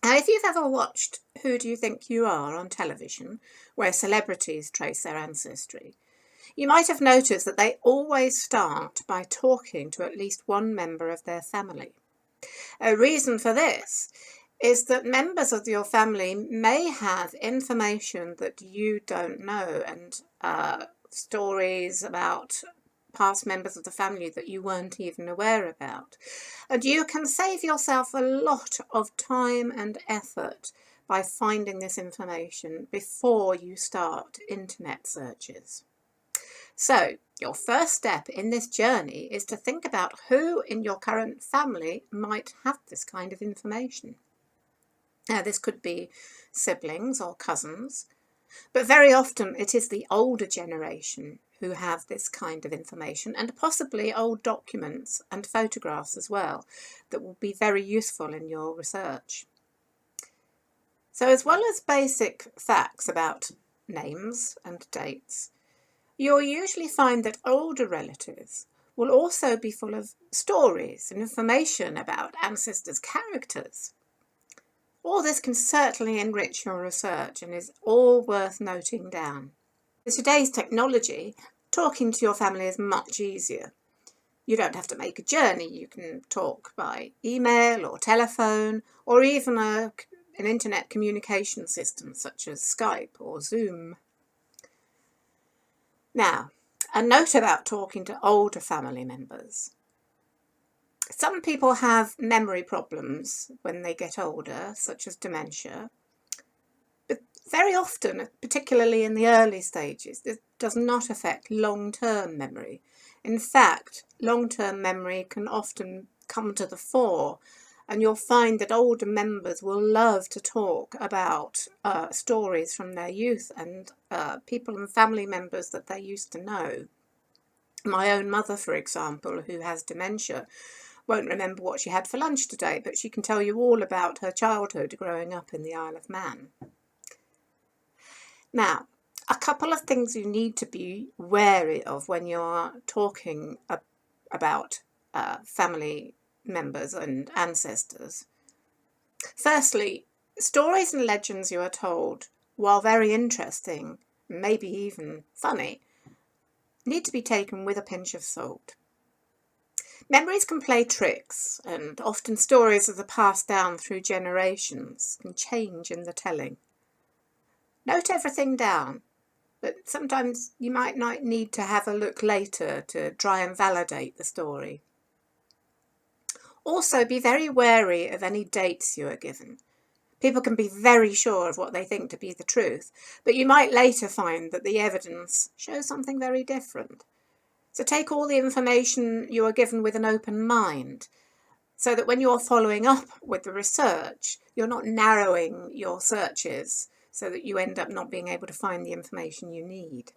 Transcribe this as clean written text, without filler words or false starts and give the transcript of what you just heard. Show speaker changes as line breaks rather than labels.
Now, if you've ever watched Who Do You Think You Are on television, where celebrities trace their ancestry, you might have noticed that they always start by talking to at least one member of their family. A reason for this is that members of your family may have information that you don't know, and stories about past members of the family that you weren't even aware about. And you can save yourself a lot of time and effort by finding this information before you start internet searches. So, your first step in this journey is to think about who in your current family might have this kind of information. Now, this could be siblings or cousins, but very often it is the older generation who have this kind of information, and possibly old documents and photographs as well that will be very useful in your research. So, as well as basic facts about names and dates, you'll usually find that older relatives will also be full of stories and information about ancestors' characters. All this can certainly enrich your research and is all worth noting down. With today's technology, talking to your family is much easier. You don't have to make a journey. You can talk by email or telephone, or even an internet communication system such as Skype or Zoom. Now, a note about talking to older family members. Some people have memory problems when they get older, such as dementia, but very often, particularly in the early stages, this does not affect long-term memory. In fact, long-term memory can often come to the fore, and you'll find that older members will love to talk about stories from their youth and people and family members that they used to know. My own mother, for example, who has dementia, won't remember what she had for lunch today, but she can tell you all about her childhood growing up in the Isle of Man. Now, a couple of things you need to be wary of when you're talking about family members and ancestors. Firstly, stories and legends you are told, while very interesting, maybe even funny, need to be taken with a pinch of salt. Memories can play tricks, and often stories that are passed down through generations can change in the telling. Note everything down, but sometimes you might not need to have a look later to try and validate the story. Also, be very wary of any dates you are given. People can be very sure of what they think to be the truth, but you might later find that the evidence shows something very different. So take all the information you are given with an open mind, so that when you're following up with the research, you're not narrowing your searches so that you end up not being able to find the information you need.